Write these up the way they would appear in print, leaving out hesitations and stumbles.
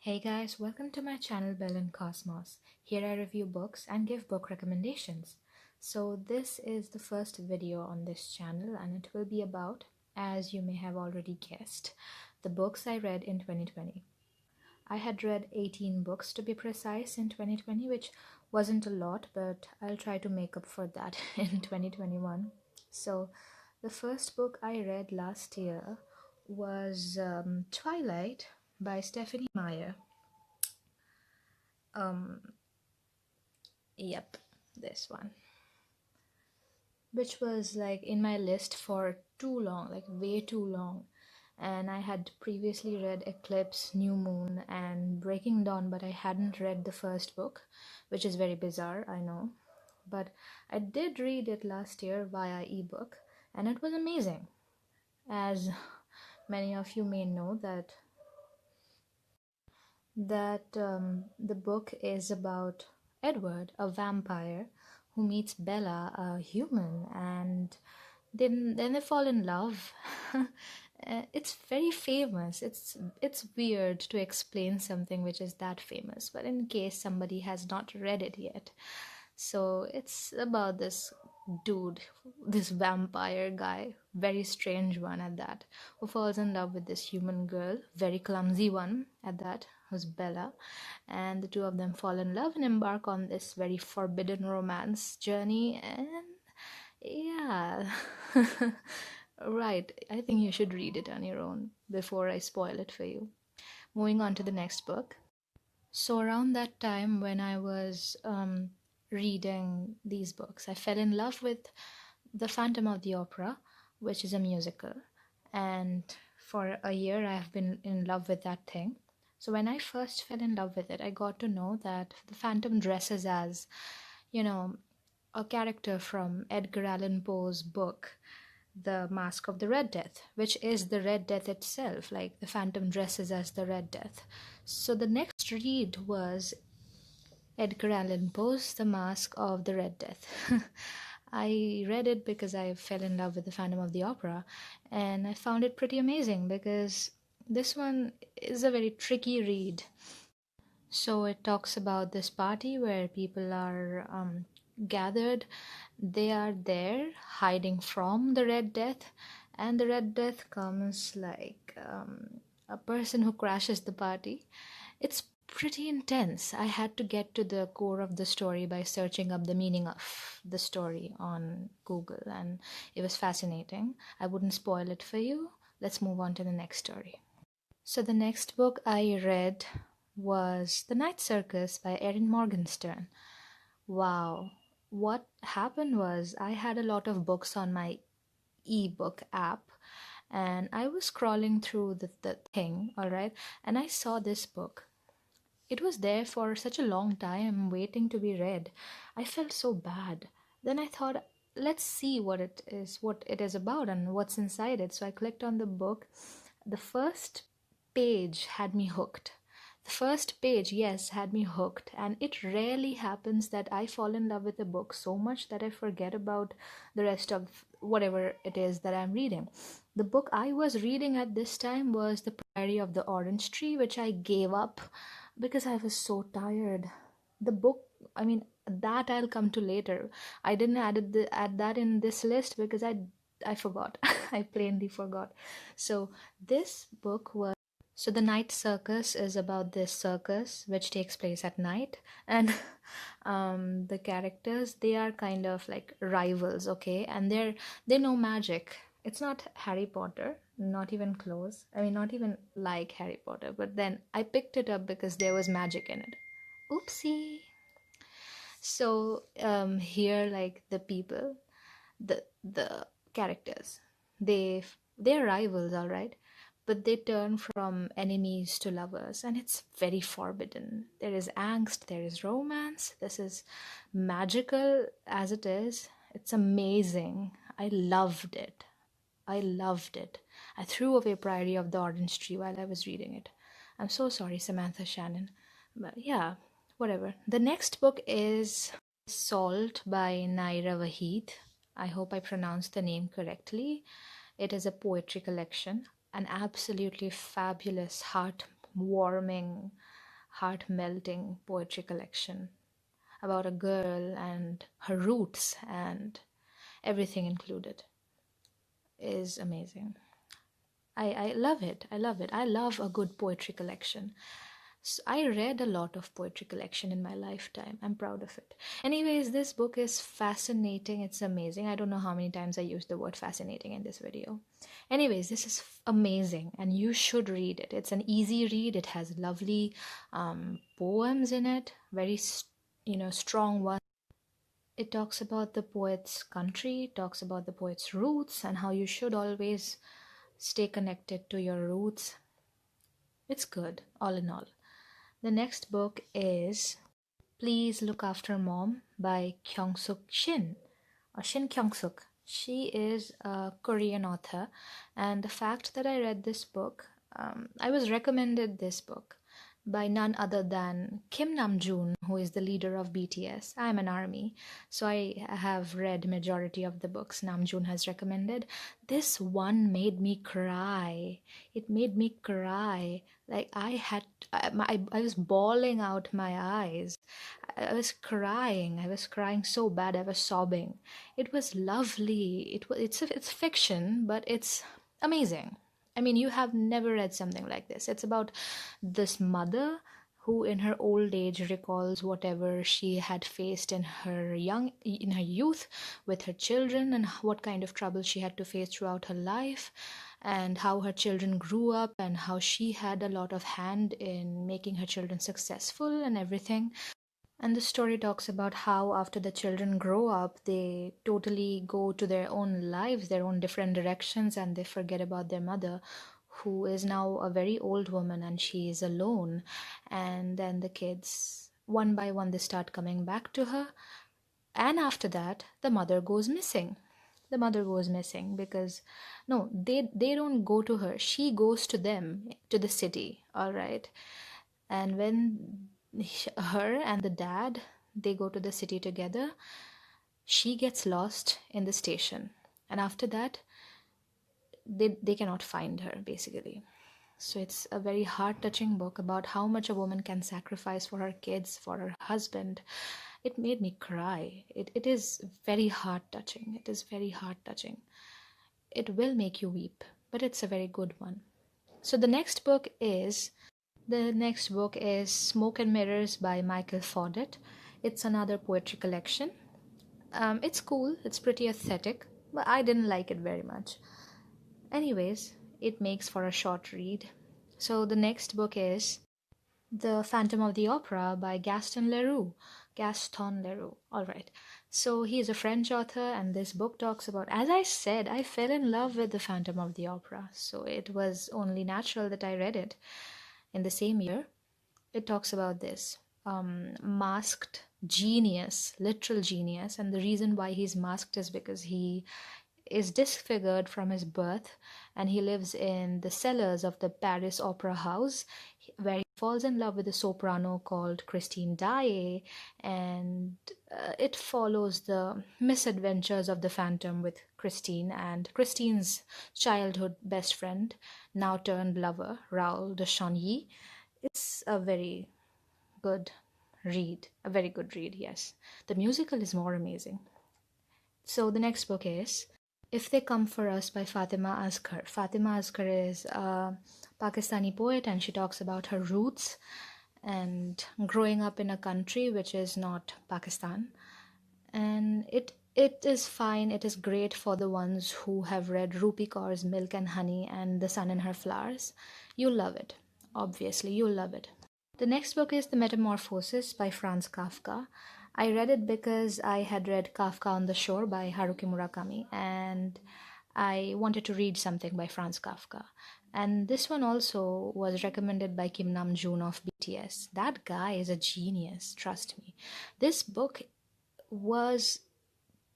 Hey guys, welcome to my channel Belle and Cosmos. Here I review books and give book recommendations. So this is the first video on this channel and it will be about, as you may have already guessed, the books I read in 2020. I had read 18 books to be precise in 2020, which wasn't a lot, but I'll try to make up for that in 2021. So the first book I read last year was Twilight by Stephanie Meyer. um yep, this one, which was like in my list for too long, like way too long. And I had previously read Eclipse, New Moon and Breaking Dawn, but I hadn't read the first book, which is very bizarre, I know. But I did read it last year via ebook and it was amazing. As many of you may know that the book is about Edward, a vampire, who meets Bella, a human, and then they fall in love. It's very famous. It's weird to explain something which is that famous, but in case somebody has not read it yet, so it's about this dude, this vampire guy, very strange one at that, who falls in love with this human girl, very clumsy one at that, who's Bella, and the two of them fall in love and embark on this very forbidden romance journey. And yeah, right, I think you should read it on your own before I spoil it for you. Moving on to the next book. So around that time when I was reading these books, I fell in love with The Phantom of the Opera, which is a musical. And for a year, I have been in love with that thing. So when I first fell in love with it, I got to know that the Phantom dresses as, you know, a character from Edgar Allan Poe's book, The Mask of the Red Death, which is the Red Death itself. Like the Phantom dresses as the Red Death. So the next read was Edgar Allan Poe's The Mask of the Red Death. I read it because I fell in love with the Phantom of the Opera, and I found it pretty amazing because this one is a very tricky read. So it talks about this party where people are gathered. They are there hiding from the Red Death, and the Red Death comes like a person who crashes the party. It's pretty intense. I had to get to the core of the story by searching up the meaning of the story on Google, and it was fascinating. I wouldn't spoil it for you. Let's move on to the next story. So the next book I read was The Night Circus by Erin Morgenstern. Wow. What happened was I had a lot of books on my ebook app and I was scrolling through the thing, all right, and I saw this book. It was there for such a long time waiting to be read. I felt so bad. Then I thought, let's see what it is about and what's inside it. So I clicked on the book. The first page had me hooked. The first page, yes, had me hooked. And it rarely happens that I fall in love with a book so much that I forget about the rest of whatever it is that I'm reading. The book I was reading at this time was The Priory of the Orange Tree, which I gave up because I was so tired. The book, I mean, that I'll come to later. I didn't add that in this list because I forgot. I plainly forgot. So this book was, so The Night Circus is about this circus which takes place at night, and the characters, they are kind of like rivals, okay, and they know magic. It's not Harry Potter, not even close. I mean, not even like Harry Potter, but then I picked it up because there was magic in it. Oopsie. So here, like the people, the characters, they're rivals, all right, but they turn from enemies to lovers, and it's very forbidden. There is angst, there is romance. This is magical as it is. It's amazing. I loved it. I loved it. I threw away Priory of the Orange Tree while I was reading it. I'm so sorry, Samantha Shannon. But yeah, whatever. The next book is Salt by Naira Waheed. I hope I pronounced the name correctly. It is a poetry collection, an absolutely fabulous, warming, heart-melting poetry collection about a girl and her roots and everything included. Is amazing. I love it. I love it. I love a good poetry collection. So I read a lot of poetry collection in my lifetime. I'm proud of it. Anyways, this book is fascinating. It's amazing. I don't know how many times I used the word fascinating in this video. Anyways, this is amazing and you should read it. It's an easy read. It has lovely poems in it, very strong ones. It talks about the poet's country, talks about the poet's roots, and how you should always stay connected to your roots. It's good, all in all. The next book is Please Look After Mom by Kyung-suk Shin, or Shin Kyung-suk. She is a Korean author, and the fact that I read this book, I was recommended this book by none other than Kim Namjoon, who is the leader of BTS. I'm an ARMY, so I have read majority of the books Namjoon has recommended. This one made me cry. It made me cry. Like I was bawling out my eyes. I was crying. I was crying so bad. I was sobbing. It was lovely. It's fiction, but it's amazing. I mean, you have never read something like this. It's about this mother who in her old age recalls whatever she had faced in her youth with her children, and what kind of trouble she had to face throughout her life, and how her children grew up, and how she had a lot of hand in making her children successful and everything. And the story talks about how after the children grow up, they totally go to their own lives, their own different directions, and they forget about their mother, who is now a very old woman and she is alone. And then the kids, one by one, they start coming back to her. And after that, the mother goes missing. The mother goes missing because, no, they don't go to her. She goes to them, to the city, all right? And when her and the dad, they go to the city together, she gets lost in the station, and after that they cannot find her, basically. So it's a very heart-touching book about how much a woman can sacrifice for her kids, for her husband. It made me cry. It is very heart-touching. It is very heart-touching. It will make you weep, but it's a very good one. So the next book is Smoke and Mirrors by Michael Faudet. It's another poetry collection. It's cool, it's pretty aesthetic, but I didn't like it very much. Anyways, it makes for a short read. So the next book is The Phantom of the Opera by Gaston Leroux. Alright. So he's a French author, and this book talks about, as I said, I fell in love with The Phantom of the Opera, so it was only natural that I read it in the same year. It talks about this masked genius, literal genius, and the reason why he's masked is because he is disfigured from his birth, and he lives in the cellars of the Paris Opera House, where he falls in love with a soprano called Christine Daae, and it follows the misadventures of the Phantom with Christine and Christine's childhood best friend, now turned lover, Raoul de Chagny. It's a very good read, yes. The musical is more amazing. So the next book is If They Come For Us by Fatima Asghar. Fatima Asghar is a Pakistani poet, and she talks about her roots and growing up in a country which is not Pakistan. And it is fine, it is great for the ones who have read Rupi Kaur's Milk and Honey and The Sun in Her Flowers. You'll love it. Obviously, you'll love it. The next book is The Metamorphosis by Franz Kafka. I read it because I had read Kafka on the Shore by Haruki Murakami, and I wanted to read something by Franz Kafka. And this one also was recommended by Kim Namjoon of BTS. That guy is a genius, trust me. This book was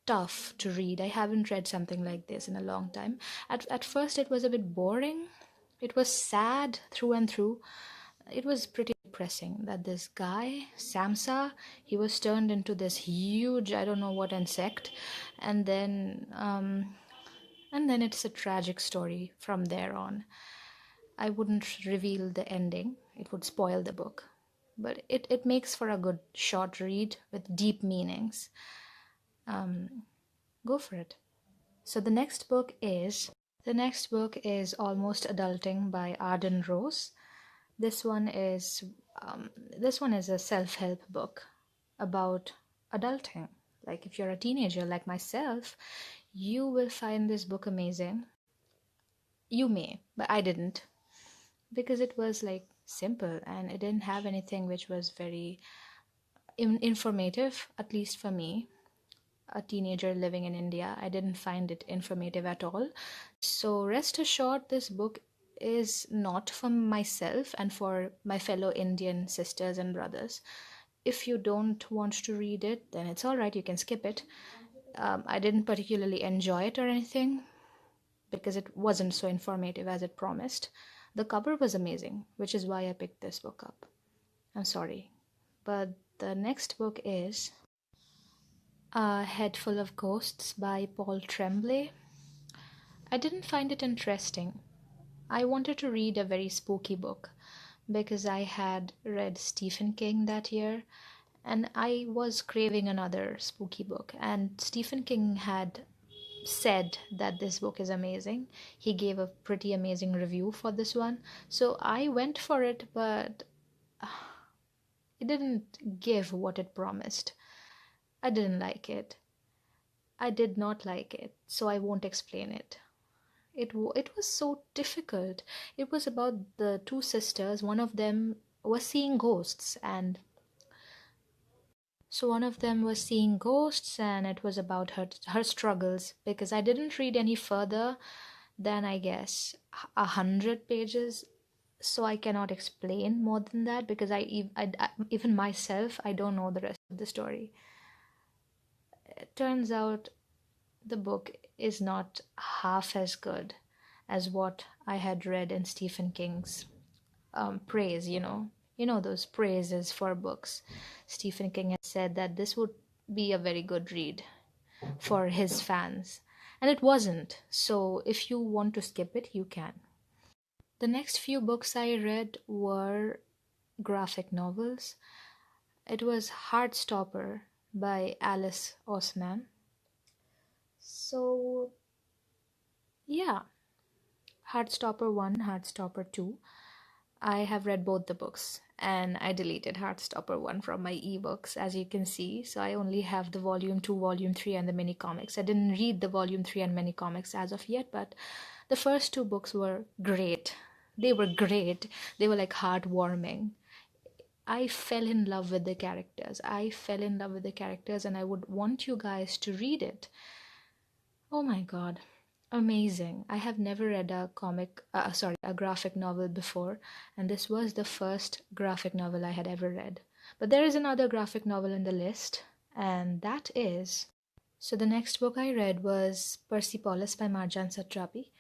tough to read. I haven't read something like this in a long time. At first it was a bit boring. It was sad through and through. It was pretty depressing that this guy, Samsa, he was turned into this huge, I don't know what insect, and then it's a tragic story from there on. I wouldn't reveal the ending, it would spoil the book. But it makes for a good short read with deep meanings. Go for it. So the next book is Almost Adulting by Arden Rose. This one is this one is a self-help book about adulting. Like if you're a teenager like myself, you will find this book amazing. You may, but I didn't, because it was like simple and it didn't have anything which was very informative, at least for me, a teenager living in India. I didn't find it informative at all. So rest assured, this book is not for myself and for my fellow Indian sisters and brothers. If you don't want to read it, then it's all right, you can skip it. I didn't particularly enjoy it or anything because it wasn't so informative as it promised. The cover was amazing, which is why I picked this book up. I'm sorry. But the next book is A Head Full of Ghosts by Paul Tremblay. I didn't find it interesting. I wanted to read a very spooky book because I had read Stephen King that year and I was craving another spooky book. And Stephen King had said that this book is amazing. He gave a pretty amazing review for this one. So I went for it, but it didn't give what it promised. I didn't like it. I did not like it, so I won't explain it. It was so difficult. It was about the two sisters. One of them was seeing ghosts, and so one of them was seeing ghosts, and it was about her struggles. Because I didn't read any further than, I guess, 100 pages, so I cannot explain more than that because even myself, I don't know the rest of the story. It turns out the book is not half as good as what I had read in Stephen King's praise, those praises for books. Stephen King has said that this would be a very good read for his fans, and it wasn't. So if you want to skip it, you can. The next few books I read were graphic novels. It was Heartstopper by Alice Oseman. So, yeah, Heartstopper 1, Heartstopper 2. I have read both the books and I deleted Heartstopper 1 from my ebooks, as you can see. So I only have the volume 2, volume 3, and the mini comics. I didn't read the volume 3 and mini comics as of yet, but the first two books were great. They were great. They were like heartwarming. I fell in love with the characters. And I would want you guys to read it. Oh my god. Amazing. I have never read a graphic novel before, and this was the first graphic novel I had ever read. But there is another graphic novel in the list, and that is... So the next book I read was Persepolis by Marjan Satrapi.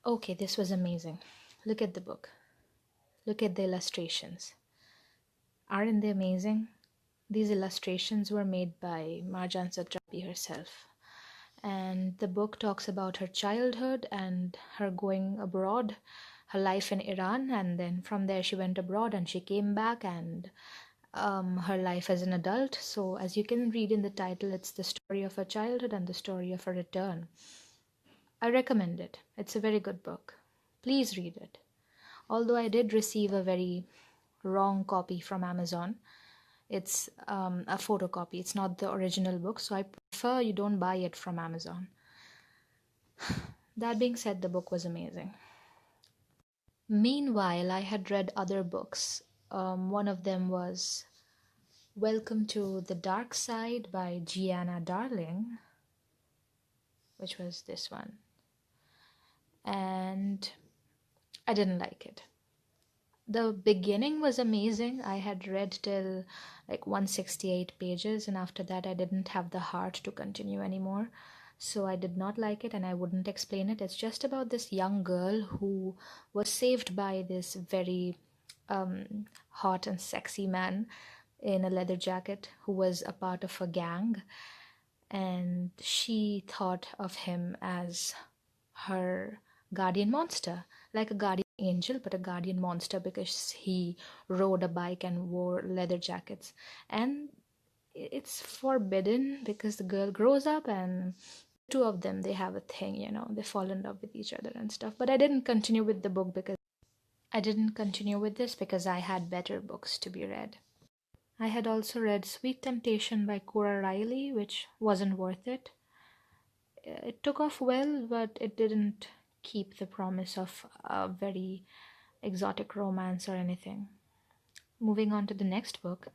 Okay, this was amazing. Look at the book. Look at the illustrations. Aren't they amazing? These illustrations were made by Marjan Satrapi herself. And the book talks about her childhood and her going abroad, her life in Iran, and then from there she went abroad and she came back, and her life as an adult. So as you can read in the title, it's the story of her childhood and the story of her return. I recommend it. It's a very good book. Please read it. Although I did receive a very wrong copy from Amazon. It's a photocopy. It's not the original book, so I prefer you don't buy it from Amazon. That being said, the book was amazing. Meanwhile, I had read other books. One of them was Welcome to the Dark Side by Gianna Darling, which was this one. And I didn't like it. The beginning was amazing. I had read till like 168 pages, and after that I didn't have the heart to continue anymore. So I did not like it, and I wouldn't explain it. It's just about this young girl who was saved by this very hot and sexy man in a leather jacket who was a part of a gang, and she thought of him as her guardian monster, like a guardian angel but a guardian monster because he rode a bike and wore leather jackets. And it's forbidden because the girl grows up and two of them, they have a thing, they fall in love with each other and stuff. But I didn't continue with the book because I didn't continue with this because I had better books to be read. I had also read Sweet Temptation by Cora Riley, which wasn't worth it. It took off well, but it didn't keep the promise of a very exotic romance or anything. Moving on to the next book.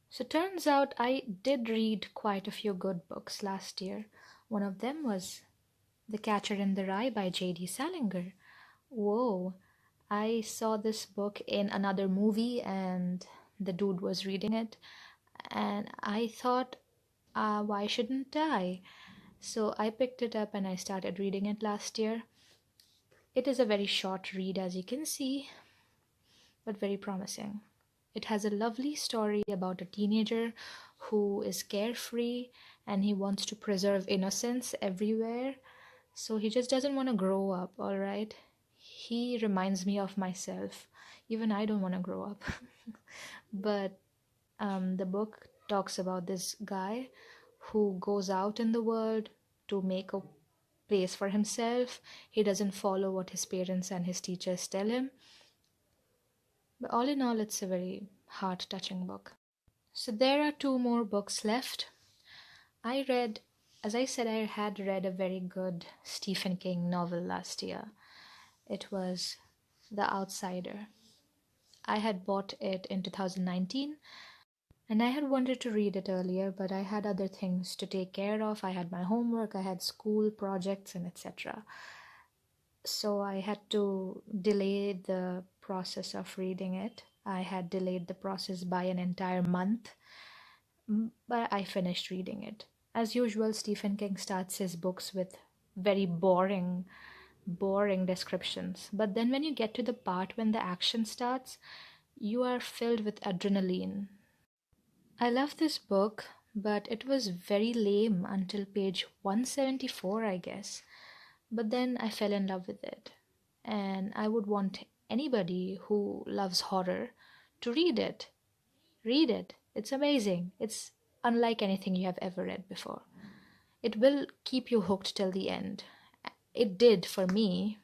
So turns out I did read quite a few good books last year. One of them was The Catcher in the Rye by J.D. Salinger. Whoa, I saw this book in another movie and the dude was reading it, and I thought, why shouldn't I? So I picked it up and I started reading it last year. It is a very short read, as you can see, but very promising. It has a lovely story about a teenager who is carefree and he wants to preserve innocence everywhere. So he just doesn't want to grow up, all right? He reminds me of myself. Even I don't want to grow up. But the book talks about this guy who goes out in the world to make a place for himself. He doesn't follow what his parents and his teachers tell him. But all in all, it's a very heart-touching book. So there are two more books left. As I said, I had read a very good Stephen King novel last year. It was The Outsider. I had bought it in 2019 and I had wanted to read it earlier, but I had other things to take care of. I had my homework, I had school projects, and etc. So I had to delay the process of reading it. I had delayed the process by an entire month, but I finished reading it. As usual, Stephen King starts his books with very boring descriptions. But then when you get to the part when the action starts, you are filled with adrenaline. I love this book, but it was very lame until page 174, I guess. But then I fell in love with it. And I would want anybody who loves horror to read it. Read it. It's amazing. It's unlike anything you have ever read before. It will keep you hooked till the end. It did for me.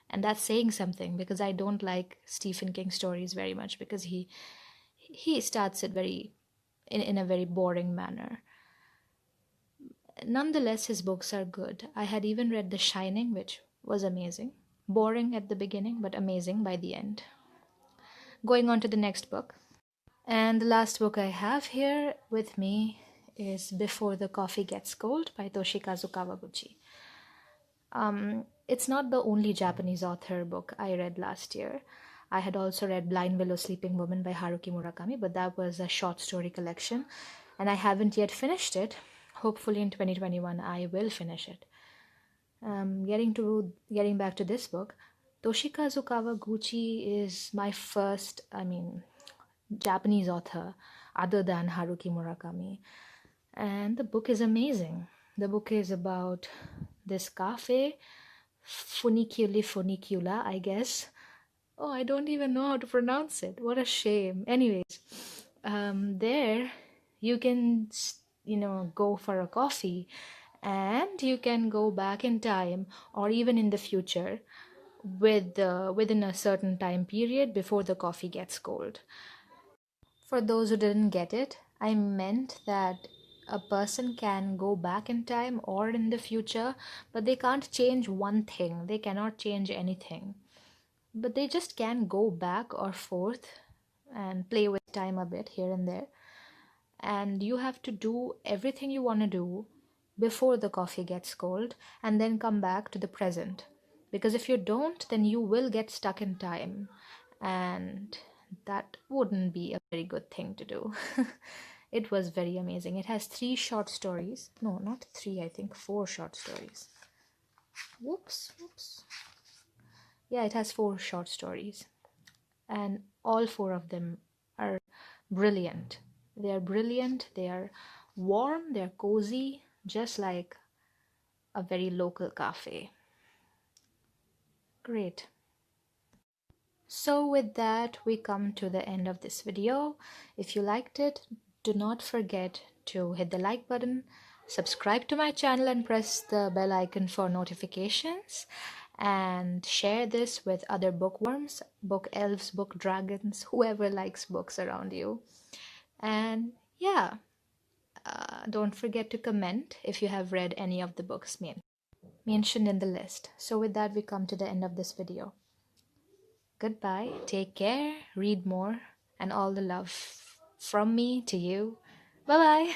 And that's saying something because I don't like Stephen King stories very much because he starts it in a very boring manner. Nonetheless, his books are good. I had even read The Shining, which was amazing. Boring at the beginning, but amazing by the end. Going on to the next book. And the last book I have here with me is Before the Coffee Gets Cold by Toshikazu Kawaguchi. It's not the only Japanese author book I read last year. I had also read Blind Willow Sleeping Woman by Haruki Murakami, but that was a short story collection, and I haven't yet finished it. Hopefully in 2021 I will finish it. Getting back to this book, Toshikazu Kawaguchi is my first, Japanese author other than Haruki Murakami. And the book is amazing. The book is about this cafe, Funicula, I guess. Oh, I don't even know how to pronounce it. What a shame. Anyways, there you can, go for a coffee and you can go back in time or even in the future within a certain time period before the coffee gets cold. For those who didn't get it, I meant that a person can go back in time or in the future, but they can't change one thing. They cannot change anything. But they just can go back or forth and play with time a bit here and there. And you have to do everything you want to do before the coffee gets cold and then come back to the present. Because if you don't, then you will get stuck in time. And that wouldn't be a very good thing to do. It was very amazing. It has 3 short stories. No, not 3, I think 4 short stories. Whoops. Yeah, it has 4 short stories. And all 4 of them are brilliant. They are brilliant, they are warm, they are cozy, just like a very local cafe. Great. So with that, we come to the end of this video. If you liked it, do not forget to hit the like button, subscribe to my channel and press the bell icon for notifications, and share this with other bookworms, book elves, book dragons, whoever likes books around you. And yeah, don't forget to comment if you have read any of the books mentioned in the list. So with that, we come to the end of this video. Goodbye, take care, read more, and all the love from me to you. Bye bye.